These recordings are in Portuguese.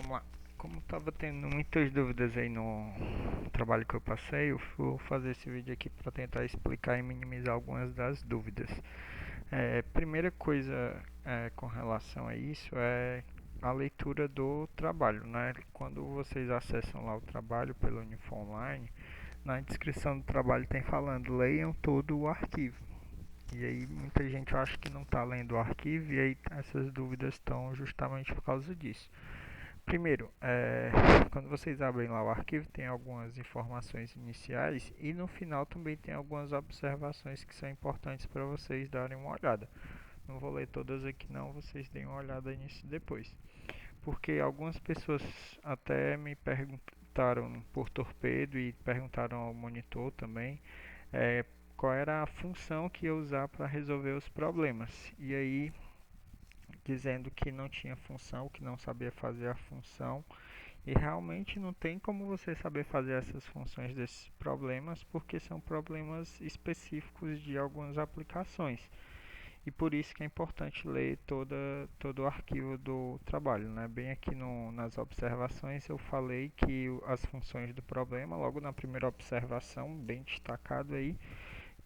Vamos lá. Como estava tendo muitas dúvidas aí no trabalho que eu passei, eu vou fazer esse vídeo aqui para tentar explicar e minimizar algumas das dúvidas. Primeira coisa com relação a isso é a leitura do trabalho, né? Quando vocês acessam lá o trabalho pelo Unifo Online, na descrição do trabalho tem falando, leiam todo o arquivo. E aí muita gente acha que não está lendo o arquivo e aí essas dúvidas estão justamente por causa disso. Primeiro, quando vocês abrem lá o arquivo, tem algumas informações iniciais e no final também tem algumas observações que são importantes para vocês darem uma olhada. Não vou ler todas aqui não, vocês deem uma olhada nisso depois. Porque algumas pessoas até me perguntaram por torpedo e perguntaram ao monitor também é, qual era a função que ia usar para resolver os problemas. E aí dizendo que não tinha função, que não sabia fazer a função, e realmente não tem como você saber fazer essas funções desses problemas, porque são problemas específicos de algumas aplicações. E por isso que é importante ler todo o arquivo do trabalho, né? Bem aqui nas observações eu falei que as funções do problema, logo na primeira observação, bem destacado aí,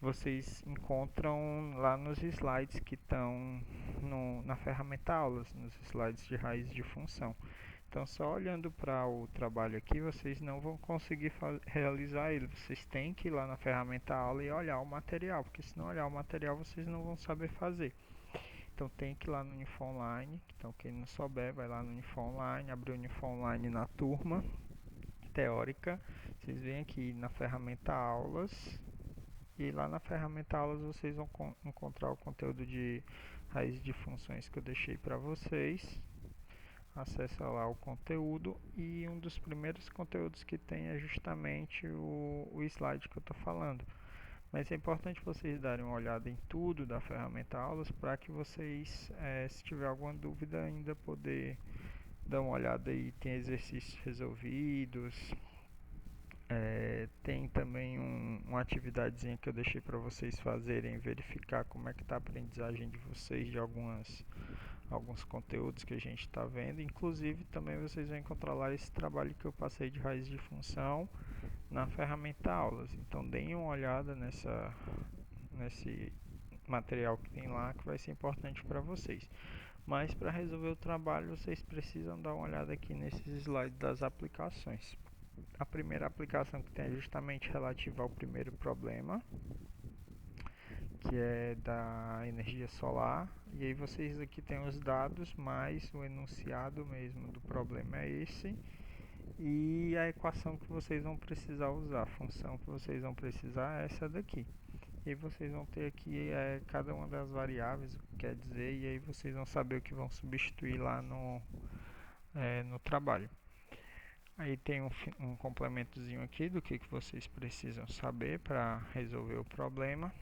vocês encontram lá nos slides que estão na ferramenta aulas, nos slides de raiz de função. Então, só olhando para o trabalho aqui, vocês não vão conseguir realizar ele. Vocês têm que ir lá na ferramenta aula e olhar o material, porque se não olhar o material, vocês não vão saber fazer. Então, tem que ir lá no Unifo Online. Então, quem não souber, vai lá no Unifo Online, abre o Unifo Online na turma teórica. Vocês vêm aqui na ferramenta aulas. E lá na ferramenta aulas vocês vão encontrar o conteúdo de raiz de funções que eu deixei para vocês. Acessa lá o conteúdo e um dos primeiros conteúdos que tem é justamente o slide que eu estou falando. Mas é importante vocês darem uma olhada em tudo da ferramenta aulas para que vocês, se tiver alguma dúvida, ainda poder dar uma olhada aí. Tem exercícios resolvidos, tem também uma atividadezinha que eu deixei para vocês fazerem, verificar como é que está a aprendizagem de vocês de alguns conteúdos que a gente está vendo. Inclusive também vocês vão encontrar lá esse trabalho que eu passei de raiz de função na ferramenta aulas. Então deem uma olhada nesse material que tem lá, que vai ser importante para vocês. Mas para resolver o trabalho vocês precisam dar uma olhada aqui nesses slides das aplicações. A primeira aplicação que tem é justamente relativa ao primeiro problema, que é da energia solar. E aí vocês aqui têm os dados, mais o enunciado mesmo do problema é esse. E a equação que vocês vão precisar usar, a função que vocês vão precisar é essa daqui. E vocês vão ter aqui cada uma das variáveis, o que quer dizer, e aí vocês vão saber o que vão substituir lá no trabalho. Aí tem um complementozinho aqui do que vocês precisam saber para resolver o problema.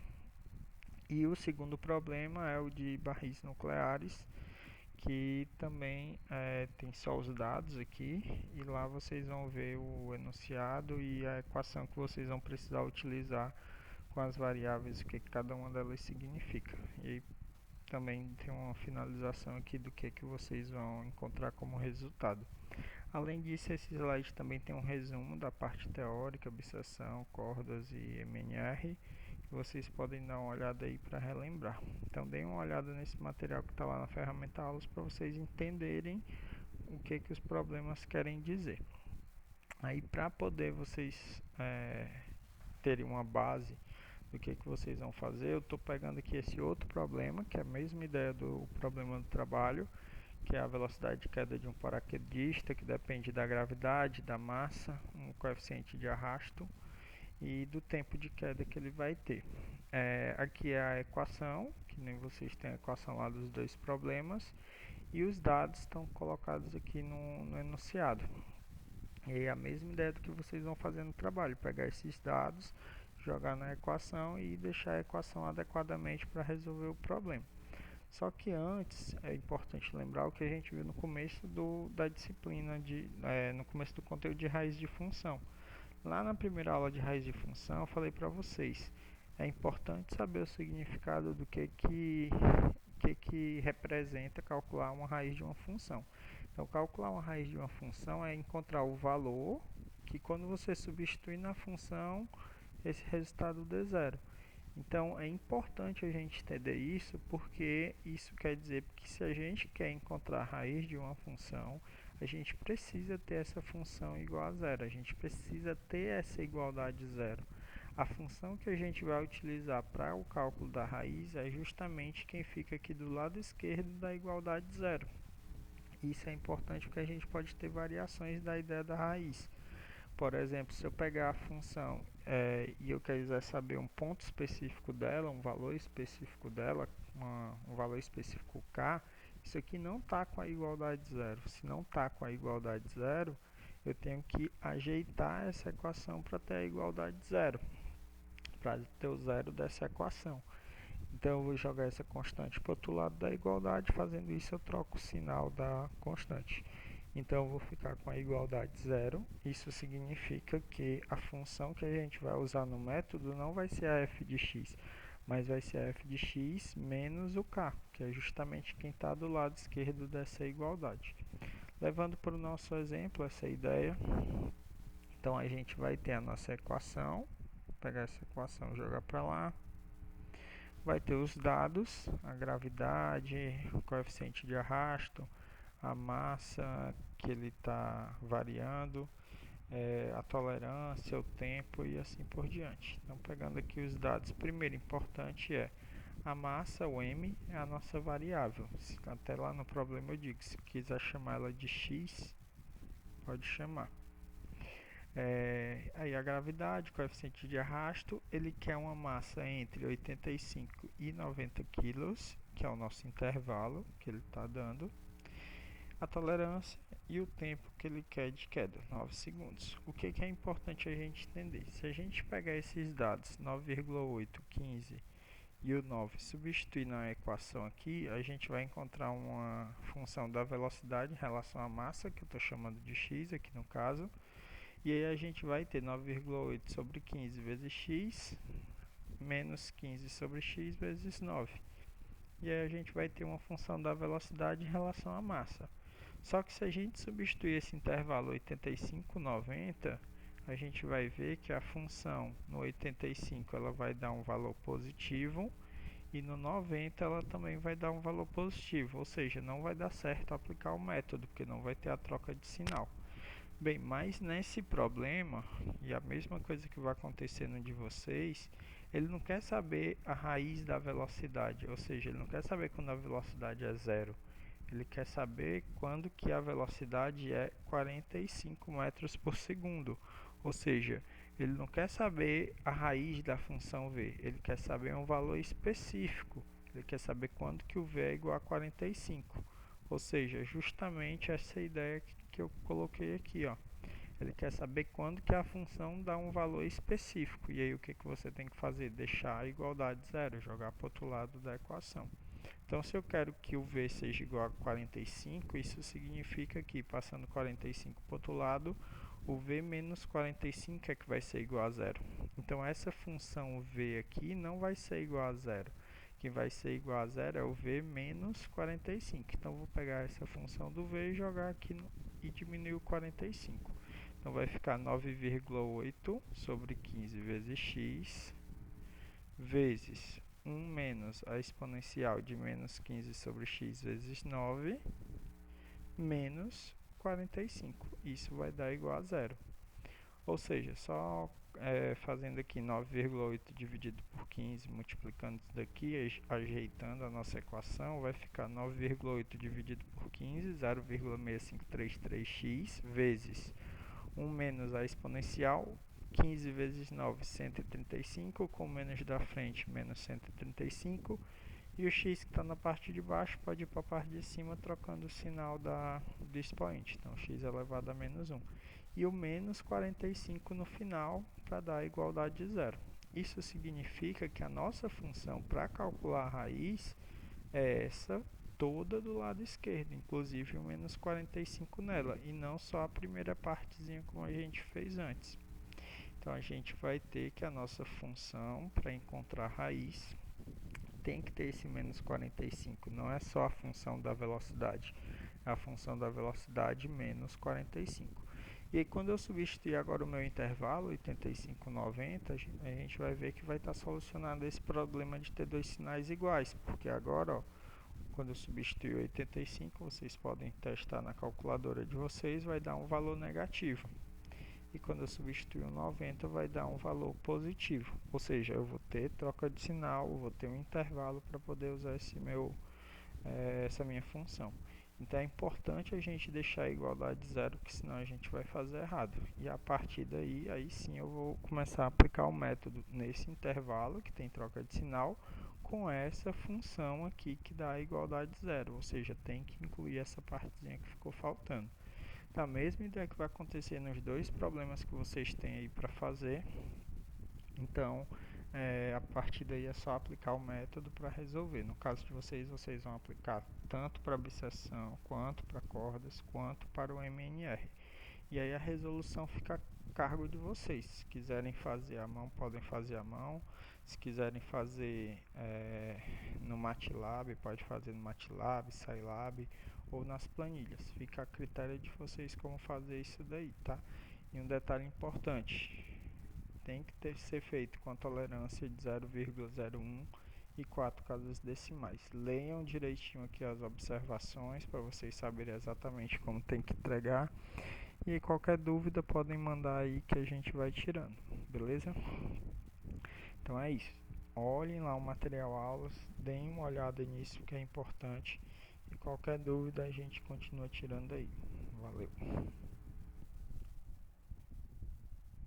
E o segundo problema é o de barris nucleares, que também tem só os dados aqui, e lá vocês vão ver o enunciado e a equação que vocês vão precisar utilizar com as variáveis, o que cada uma delas significa. E aí também tem uma finalização aqui do que vocês vão encontrar como resultado. Além disso, esse slide também tem um resumo da parte teórica, abstração, cordas e MNR, que vocês podem dar uma olhada aí para relembrar. Então, deem uma olhada nesse material que está lá na ferramenta aulas para vocês entenderem o que os problemas querem dizer. Aí, para poder vocês terem uma base do que vocês vão fazer, eu estou pegando aqui esse outro problema, que é a mesma ideia do problema do trabalho, que é a velocidade de queda de um paraquedista, que depende da gravidade, da massa, um coeficiente de arrasto e do tempo de queda que ele vai ter. Aqui é a equação, que nem vocês têm a equação lá dos dois problemas, e os dados estão colocados aqui no enunciado. E é a mesma ideia do que vocês vão fazer no trabalho, pegar esses dados, jogar na equação e deixar a equação adequadamente para resolver o problema. Só que antes é importante lembrar o que a gente viu no começo da disciplina, no começo do conteúdo de raiz de função. Lá na primeira aula de raiz de função eu falei para vocês, é importante saber o significado do que representa calcular uma raiz de uma função. Então, calcular uma raiz de uma função é encontrar o valor que, quando você substituir na função, esse resultado dê zero. Então, é importante a gente entender isso, porque isso quer dizer que, se a gente quer encontrar a raiz de uma função, a gente precisa ter essa função igual a zero, a gente precisa ter essa igualdade zero. A função que a gente vai utilizar para o cálculo da raiz é justamente quem fica aqui do lado esquerdo da igualdade zero. Isso é importante porque a gente pode ter variações da ideia da raiz. Por exemplo, se eu pegar a função e eu quiser saber um ponto específico dela, um valor específico dela, um valor específico k, isso aqui não está com a igualdade zero. Se não está com a igualdade zero, eu tenho que ajeitar essa equação para ter a igualdade zero, para ter o zero dessa equação. Então eu vou jogar essa constante para o outro lado da igualdade. Fazendo isso, eu troco o sinal da constante. Então eu vou ficar com a igualdade zero. Isso significa que a função que a gente vai usar no método não vai ser a f de x, mas vai ser a f de x menos o k, que é justamente quem está do lado esquerdo dessa igualdade. Levando para o nosso exemplo essa ideia, então a gente vai ter a nossa equação. Vou pegar essa equação e jogar para lá. Vai ter os dados, a gravidade, o coeficiente de arrasto, a massa que ele está variando, a tolerância, o tempo e assim por diante. Então, pegando aqui os dados, primeiro importante é a massa, o m, é a nossa variável. Até lá no problema eu digo, se quiser chamar ela de x, pode chamar. Aí a gravidade, o coeficiente de arrasto, ele quer uma massa entre 85 e 90 kg, que é o nosso intervalo que ele está dando. A tolerância e o tempo que ele quer de queda, 9 segundos. O que é importante a gente entender? Se a gente pegar esses dados, 9,8, 15 e o 9, substituir na equação aqui, a gente vai encontrar uma função da velocidade em relação à massa, que eu estou chamando de x aqui no caso. E aí a gente vai ter 9,8 sobre 15 vezes x, menos 15 sobre x vezes 9. E aí a gente vai ter uma função da velocidade em relação à massa. Só que se a gente substituir esse intervalo 85, 90, a gente vai ver que a função no 85 ela vai dar um valor positivo e no 90 ela também vai dar um valor positivo, ou seja, não vai dar certo aplicar o método, porque não vai ter a troca de sinal. Bem, mas nesse problema, e a mesma coisa que vai acontecer no de vocês, ele não quer saber a raiz da velocidade, ou seja, ele não quer saber quando a velocidade é zero. Ele quer saber quando que a velocidade é 45 metros por segundo. Ou seja, ele não quer saber a raiz da função v, ele quer saber um valor específico. Ele quer saber quando que o v é igual a 45. Ou seja, justamente essa ideia que eu coloquei aqui, ó. Ele quer saber quando que a função dá um valor específico. E aí o que você tem que fazer? Deixar a igualdade zero, jogar para o outro lado da equação. Então, se eu quero que o v seja igual a 45, isso significa que, passando 45 para o outro lado, o v menos 45 é que vai ser igual a zero. Então, essa função v aqui não vai ser igual a zero. Que vai ser igual a zero é o v menos 45. Então, vou pegar essa função do v e jogar aqui e diminuir o 45. Então, vai ficar 9,8 sobre 15 vezes x vezes 1 menos a exponencial de menos 15 sobre x vezes 9 menos 45. Isso vai dar igual a zero. Ou seja, só fazendo aqui 9,8 dividido por 15, multiplicando isso daqui, ajeitando a nossa equação, vai ficar 9,8 dividido por 15, 0,6533x, vezes 1 menos a exponencial, 15 vezes 9, 135, com menos da frente, menos 135, e o x que está na parte de baixo pode ir para a parte de cima, trocando o sinal do expoente, então x elevado a menos 1. E o menos 45 no final, para dar a igualdade de zero. Isso significa que a nossa função para calcular a raiz é essa toda do lado esquerdo, inclusive o menos 45 nela, e não só a primeira partezinha como a gente fez antes. Então, a gente vai ter que a nossa função para encontrar a raiz tem que ter esse menos 45, não é só a função da velocidade, a função da velocidade menos 45. E aí, quando eu substituir agora o meu intervalo 85,90, a gente vai ver que vai estar solucionado esse problema de ter dois sinais iguais, porque agora, ó, quando eu substituir 85, vocês podem testar na calculadora de vocês, vai dar um valor negativo. E quando eu substituir o 90, vai dar um valor positivo. Ou seja, eu vou ter troca de sinal, vou ter um intervalo para poder usar essa minha função. Então é importante a gente deixar a igualdade zero, porque senão a gente vai fazer errado. E a partir daí, aí sim eu vou começar a aplicar o método nesse intervalo que tem troca de sinal com essa função aqui que dá a igualdade zero, ou seja, tem que incluir essa partezinha que ficou faltando. Então, a mesma ideia que vai acontecer nos dois problemas que vocês têm aí para fazer. Então, a partir daí é só aplicar o método para resolver. No caso de vocês, vocês vão aplicar tanto para biseção, quanto para cordas, quanto para o MNR. E aí a resolução fica a cargo de vocês. Se quiserem fazer à mão, podem fazer à mão. Se quiserem fazer no MATLAB, pode fazer no MATLAB, Scilab ou nas planilhas. Fica a critério de vocês como fazer isso daí, tá? E um detalhe importante, tem que ser feito com a tolerância de 0,01 e 4 casas decimais. Leiam direitinho aqui as observações para vocês saberem exatamente como tem que entregar. E qualquer dúvida podem mandar aí que a gente vai tirando, beleza? Então é isso. Olhem lá o material aulas, deem uma olhada nisso que é importante. E qualquer dúvida a gente continua tirando aí. Valeu!